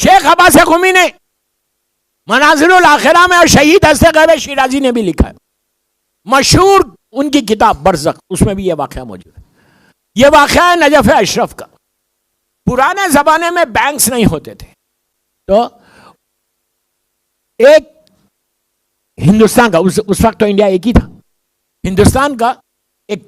شیخ عباس قمی نے منازل الاخرہ میں اور شہید ہست غیب شیرازی نے بھی لکھا ہے، مشہور ان کی کتاب برزخ، اس میں بھی یہ واقعہ موجود ہے۔ یہ واقعہ ہے نجف اشرف کا۔ پرانے زمانے میں بینکس نہیں ہوتے تھے، تو ایک ہندوستان کا، اس وقت تو انڈیا ایک ہی تھا، ہندوستان کا ایک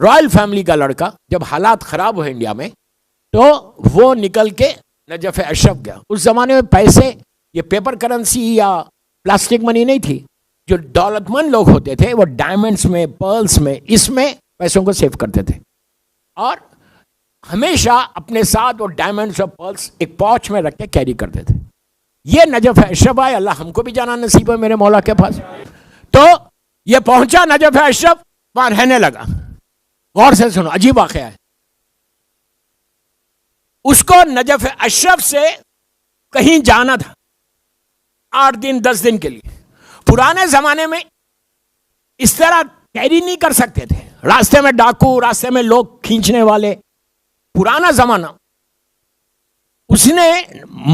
رائل فیملی کا لڑکا جب حالات خراب ہوئے انڈیا میں، تو وہ نکل کے نجف اشرف گیا۔ اس زمانے میں پیسے یہ پیپر کرنسی یا پلاسٹک منی نہیں تھی، جو دولت مند لوگ ہوتے تھے وہ ڈائمنڈس میں، پرلس میں، اس میں پیسوں کو سیو کرتے تھے، اور ہمیشہ اپنے ساتھ وہ ڈائمنڈس اور پرلس ایک پاؤچ میں رکھ کے کیری کرتے تھے۔ یہ نجف اشرف آئے، اللہ ہم کو بھی جانا نصیب ہے میرے مولا کے پاس، تو یہ پہنچا نجف اشرف، وہاں رہنے لگا۔ غور سے سنو، عجیب واقعہ ہے۔ اس کو نجف اشرف سے کہیں جانا تھا 8 دن 10 دن کے لیے۔ پرانے زمانے میں اس طرح کیری نہیں کر سکتے تھے، راستے میں ڈاکو، راستے میں لوگ کھینچنے والے، پرانا زمانہ۔ اس نے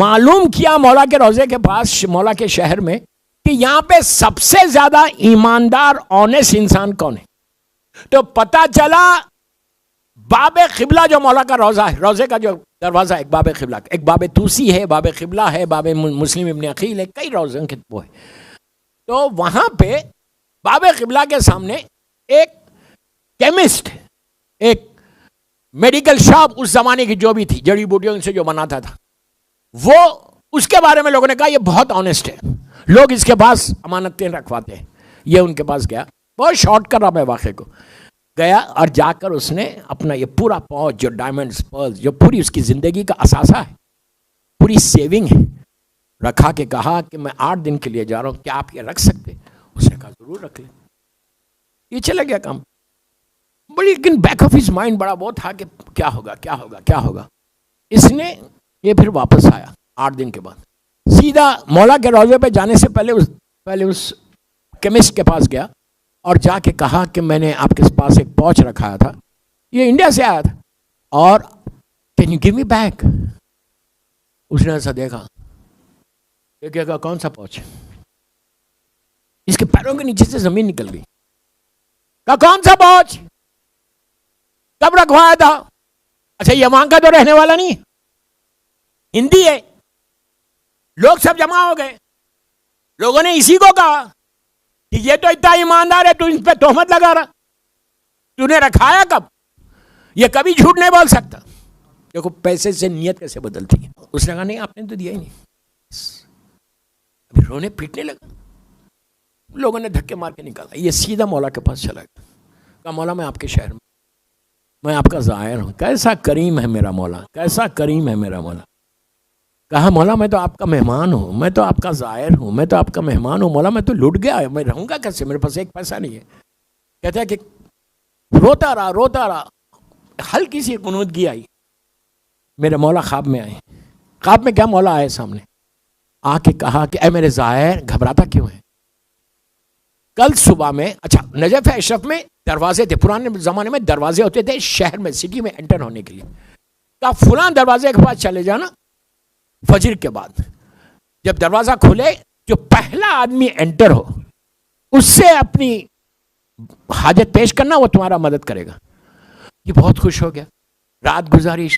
معلوم کیا مولا کے روضے کے پاس، مولا کے شہر میں، کہ یہاں پہ سب سے زیادہ ایماندار آنیسٹ انسان کون ہے؟ تو پتہ چلا باب قبلہ جو مولا کا روضہ ہے، روضے کا جو دروازہ، ایک باب قبلہ، ایک باب توسی ہے، باب قبلہ ہے، باب مسلم ابن عقیل ہے، کئی روضوں کے وہ ہے۔ تو وہاں پہ باب قبلہ کے سامنے ایک کیمسٹ، ایک میڈیکل شاپ اس زمانے کی جو بھی تھی، جڑی بوٹیوں سے جو بناتا تھا، وہ اس کے بارے میں لوگوں نے کہا یہ بہت آنیسٹ ہے، لوگ اس کے پاس امانتیں رکھواتے ہیں۔ یہ ان کے پاس گیا، بہت شارٹ کر رہا میں واقعے کو، گیا اور جا کر اس نے اپنا یہ پورا پاؤچ جو ڈائمنڈز، پرلز، جو پوری اس کی زندگی کا اثاثہ ہے، پوری سیونگ ہے، رکھا کے کہا کہ میں 8 دن کے لیے جا رہا ہوں، کیا آپ یہ رکھ سکتے؟ اس نے کہا ضرور رکھ لیں۔ یہ چلا گیا کام، بڑی، لیکن بیک آف ہز مائنڈ بڑا وہ تھا کہ کیا ہوگا کیا ہوگا کیا ہوگا۔ اس نے یہ پھر واپس آیا 8 دن کے بعد، سیدھا مولا کے روضے پہ جانے سے پہلے اس کیمسٹ کے پاس گیا اور جا کے کہا کہ میں نے آپ کے پاس ایک پاؤچ رکھایا تھا، یہ انڈیا سے آیا تھا، اور can you give me back? اس نے ایسا دیکھا، یہ کہا کون سا پاؤچ؟ اس کے پیروں کے نیچے سے زمین نکل گئی۔ کہا کون سا پاؤچ؟ کب رکھوایا تھا؟ اچھا یہ وہاں کا تو رہنے والا نہیں، ہندی ہے۔ لوگ سب جمع ہو گئے، لوگوں نے اسی کو کہا کہ یہ تو اتنا ایماندار ہے، تو اس پہ تہمت لگا رہا، تو نے رکھایا کب؟ یہ کبھی جھوٹ نہیں بول سکتا۔ دیکھو پیسے سے نیت کیسے بدلتی ہے۔ اس نے کہا نہیں آپ نے تو دیا ہی نہیں۔ ابھی رونے پیٹنے لگا، لوگوں نے دھکے مار کے نکالا۔ یہ سیدھا مولا کے پاس چلا گیا، کہا مولا میں آپ کے شہر میں آپ کا زائر ہوں، کیسا کریم ہے میرا مولا، کیسا کریم ہے میرا مولا۔ کہا مولا میں تو آپ کا مہمان ہوں، میں تو آپ کا زائر ہوں، میں تو آپ کا مہمان ہوں، مولا میں تو لٹ گیا، میں رہوں گا کیسے، میرے پاس ایک پیسہ نہیں ہے۔ کہتا ہے کہ روتا رہا، ہلکی سی قنوتگی آئی، میرے مولا خواب میں آئے۔ خواب میں کیا؟ مولا آئے سامنے، آ کے کہا کہ اے میرے زائر گھبراتا کیوں ہے؟ کل صبح میں، اچھا نجف اشرف میں دروازے تھے، پرانے زمانے میں دروازے ہوتے تھے شہر میں، سٹی میں انٹر ہونے کے لیے۔ کہا فلاں دروازے کے پاس چلے جانا، فجر کے بعد جب دروازہ کھلے جو پہلا آدمی انٹر ہو اس سے اپنی حاجت پیش کرنا، وہ تمہارا مدد کرے گا۔ یہ بہت خوش ہو گیا، رات گزاری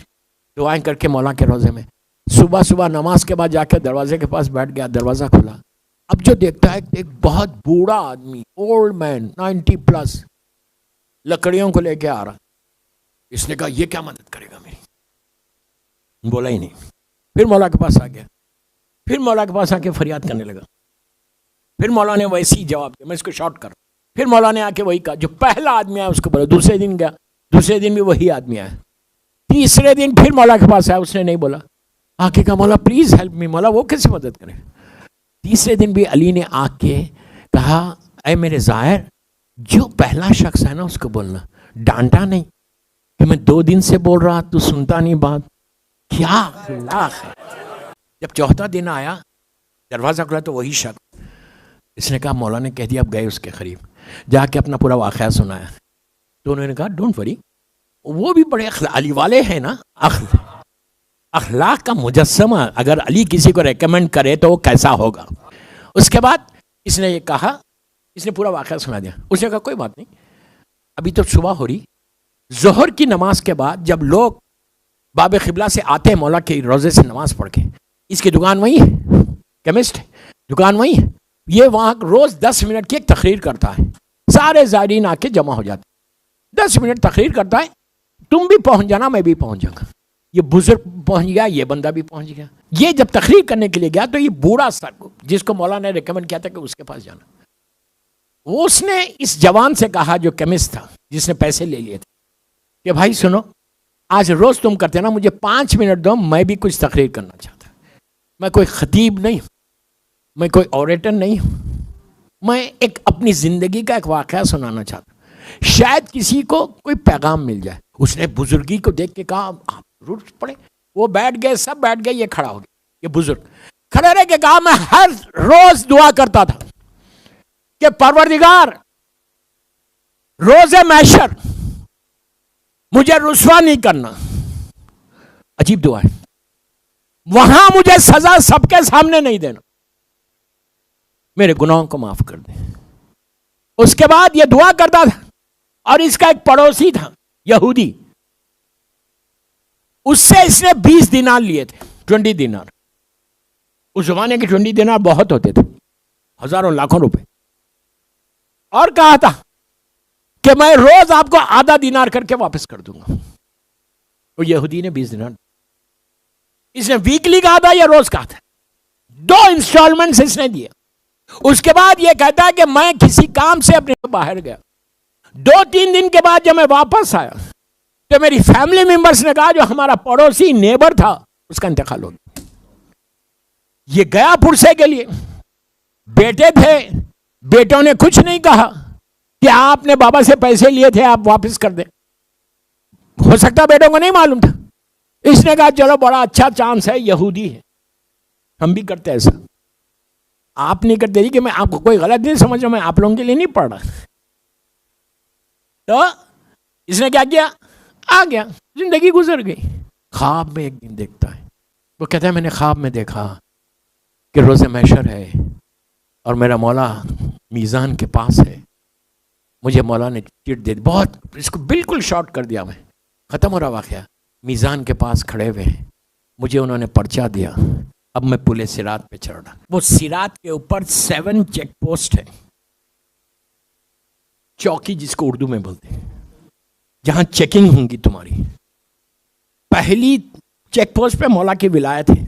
دعائیں کر کے مولا کے روضے میں۔ صبح نماز کے بعد جا کے دروازے کے پاس بیٹھ گیا، دروازہ کھلا، اب جو دیکھتا ہے ایک بہت بوڑھا آدمی، اولڈ مین 90+ لکڑیوں کو لے کے آ رہا۔ اس نے کہا یہ کیا مدد کرے گا میری؟ بولا ہی نہیں۔ پھر مولا کے پاس آ گیا، پھر مولا کے پاس آ کے فریاد کرنے لگا، پھر مولا نے ویسی جواب دیا، میں اس کو شارٹ کر، پھر مولا نے آ کے وہی کہا جو پہلا آدمی آیا اس کو بولا۔ دوسرے دن گیا، دوسرے دن بھی وہی آدمی آیا، تیسرے دن پھر مولا کے پاس آیا، اس نے نہیں بولا، آ کے کہا مولا پلیز ہیلپ می، مولا وہ کیسے مدد کرے؟ تیسرے دن بھی علی نے آ کے کہا اے میرے زائر جو پہلا شخص ہے نا اس کو بولنا، ڈانٹا نہیں کہ میں 2 دن سے بول رہا تو سنتا نہیں بات، کیا اخلاق ہے۔ جب چوتھا دن آیا دروازہ کھلا تو وہی شخص، اس نے کہا مولا نے کہہ دیا، اب گئے اس کے قریب جا کے اپنا پورا واقعہ سنایا، تو انہوں نے کہا ڈونٹ وری، وہ بھی بڑے علی والے ہیں نا، اخلاق کا مجسمہ اگر علی کسی کو ریکمینڈ کرے تو وہ کیسا ہوگا. اس کے بعد اس نے یہ کہا, اس نے پورا واقعہ سنا دیا. اس نے کہا کوئی بات نہیں, ابھی تو صبح ہو رہی, ظہر کی نماز کے بعد جب لوگ باب قبلہ سے آتے ہیں مولا کے روزے سے نماز پڑھ کے, اس کی دکان وہی ہے, کیمسٹ دکان وہی ہے, یہ وہاں روز 10 منٹ کی ایک تقریر کرتا ہے, سارے زائرین آ کے جمع ہو جاتے, 10 منٹ تقریر کرتا ہے, تم بھی پہنچ جانا میں بھی پہنچ جاؤں گا. یہ بزرگ پہنچ گیا, یہ بندہ بھی پہنچ گیا. یہ جب تقریر کرنے کے لیے گیا تو یہ بوڑھا سا جس کو مولا نے ریکمینڈ کیا تھا کہ اس کے پاس جانا, اس نے اس جوان سے کہا جو کیمسٹ تھا جس نے پیسے لے لیے تھے کہ بھائی سنو, آج روز تم کرتے نا, مجھے 5 منٹ دو, میں بھی کچھ تقریر کرنا چاہتا. میں کوئی خطیب نہیں ہوں, میں کوئی اوریٹر نہیں ہوں, میں ایک اپنی زندگی کا ایک واقعہ سنانا چاہتا ہوں, شاید کسی کو کوئی پیغام مل جائے. اس نے بزرگی کو دیکھ کے کہا آپ ضرور پڑھیں. وہ بیٹھ گئے, سب بیٹھ گئے, یہ کھڑا ہو گیا. یہ بزرگ کھڑے رہ کے کہا میں ہر روز دعا کرتا تھا کہ پروردگار روز محشر مجھے رسوا نہیں کرنا. عجیب دعا ہے. وہاں مجھے سزا سب کے سامنے نہیں دینا, میرے گناہوں کو معاف کر دیں. اس کے بعد یہ دعا کرتا تھا, اور اس کا ایک پڑوسی تھا یہودی, اس سے اس نے 20 دینار لیے تھے, 20 دینار. اس زمانے کے 20 دینار بہت ہوتے تھے, ہزاروں لاکھوں روپے. اور کہا تھا کہ میں روز آپ کو آدھا دینار کر کے واپس کر دوں گا. وہ یہودی نے 20 دینار, اس نے ویکلی کہا تھا یا روز کہا تھا, 2 انسٹالمنٹس اس نے دیے. اس کے بعد یہ کہتا ہے کہ میں کسی کام سے اپنے باہر گیا, 2-3 دن کے بعد جب میں واپس آیا تو میری فیملی ممبرس نے کہا جو ہمارا پڑوسی نیبر تھا اس کا انتقال ہو گیا. یہ گیا پرسے کے لیے, بیٹے تھے, بیٹوں نے کچھ نہیں کہا کہ آپ نے بابا سے پیسے لیے تھے آپ واپس کر دیں. ہو سکتا بیٹوں کو نہیں معلوم تھا. اس نے کہا چلو بڑا اچھا چانس ہے, یہودی ہے, ہم بھی کرتے ایسا. آپ نہیں کرتے جی, کہ میں آپ کو کوئی غلط نہیں سمجھ رہا, میں آپ لوگوں کے لیے نہیں پڑھ رہا. تو اس نے کیا کیا, آ گیا, زندگی گزر گئی. خواب میں ایک دن دیکھتا ہے, وہ کہتا ہے میں نے خواب میں دیکھا کہ روز محشر ہے اور میرا مولا میزان کے پاس ہے. مجھے مولا نے چٹ دے دی, بہت اس کو بالکل شارٹ کر دیا, میں ختم ہو رہا واقعہ. میزان کے پاس کھڑے ہوئے ہیں, مجھے انہوں نے پرچہ دیا, اب میں پل صراط پہ چڑھ رہا. وہ صراط کے اوپر 7 چیک پوسٹ ہے, چوکی جس کو اردو میں بولتے ہیں, جہاں چیکنگ ہوں گی تمہاری. پہلی چیک پوسٹ پہ مولا کی ولایت ہے,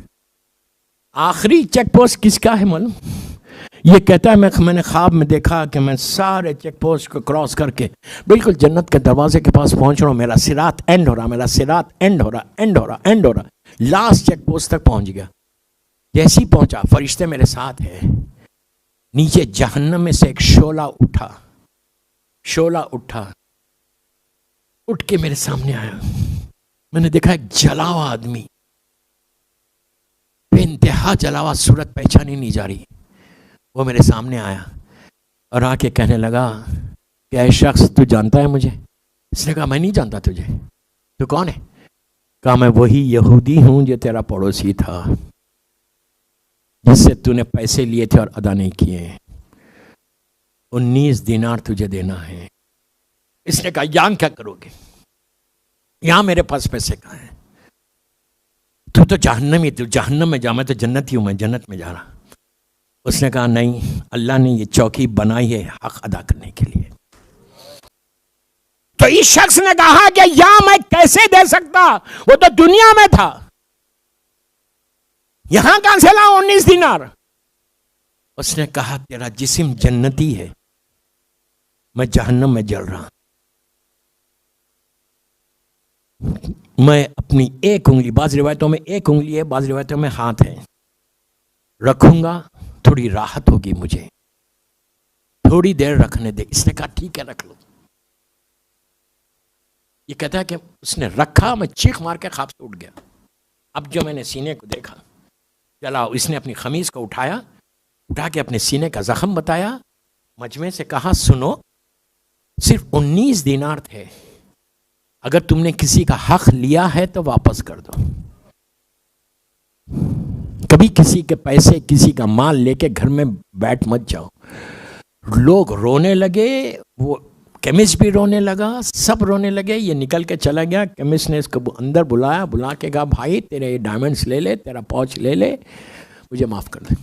آخری چیک پوسٹ کس کا ہے معلوم؟ یہ کہتا ہے میں نے خواب میں دیکھا کہ میں سارے چیک پوسٹ کو کراس کر کے بالکل جنت کے دروازے کے پاس پہنچ رہا ہوں. میرا صراط اینڈ ہو رہا, میرا صراط اینڈ ہو رہا, اینڈ ہو رہا, اینڈ ہو رہا. لاسٹ چیک پوسٹ تک پہنچ گیا. جیسے ہی پہنچا, فرشتے میرے ساتھ ہیں, نیچے جہنم میں سے ایک شعلہ اٹھا, اٹھ کے میرے سامنے آیا. میں نے دیکھا ایک جلا ہوا آدمی, بے انتہا جلا ہوا, صورت پہچانی نہیں جا رہی. وہ میرے سامنے آیا اور آ کے کہنے لگا کہ اے شخص تو جانتا ہے مجھے؟ اس نے کہا میں نہیں جانتا تجھے. تو کون ہے؟ کہا میں وہی یہودی ہوں جو تیرا پڑوسی تھا, جس سے تو نے پیسے لیے تھے اور ادا نہیں کیے. 19 دینار تجھے دینا ہے. اس نے کہا یہاں کیا کرو گے؟ یہاں میرے پاس پیسے کہاں ہیں؟ تو جہنمی, تو جہنم میں جا, میں تو جنتی ہوں, میں جنت میں جا رہا. اس نے کہا نہیں, اللہ نے یہ چوکی بنائی ہے حق ادا کرنے کے لیے. تو اس شخص نے کہا کہ یہاں میں کیسے دے سکتا, وہ تو دنیا میں تھا, یہاں کہاں سے لاؤں 19 دینار؟ اس نے کہا تیرا جسم جنتی ہے, میں جہنم میں جل رہا. میں اپنی ایک انگلی, بعض روایتوں میں ایک انگلی ہے, بعض روایتوں میں ہاتھ ہے, رکھوں گا, تھوڑی راحت ہوگی مجھے, تھوڑی دیر رکھنے دے. اس نے کہا ٹھیک ہے رکھ لو. یہ کہتا ہے کہ اس نے رکھا, میں چیخ مار کے خواب سے اٹھ گیا. اب جو میں نے سینے کو دیکھا, چلا, اس نے اپنی خمیز کو اٹھا کے اپنے سینے کا زخم بتایا, مجمع سے کہا سنو, صرف 19 دینار تھے, اگر تم نے کسی کا حق لیا ہے تو واپس کر دو. کبھی کسی کے پیسے کسی کا مال لے کے گھر میں بیٹھ مت جاؤ. لوگ رونے لگے, وہ کیمسٹ بھی رونے لگا, سب رونے لگے. یہ نکل کے چلا گیا. کیمسٹ نے اس کو اندر بلایا, بلا کے کہا بھائی تیرے ڈائمنڈس لے لے, تیرا پاؤچ لے لے, مجھے معاف کر دے.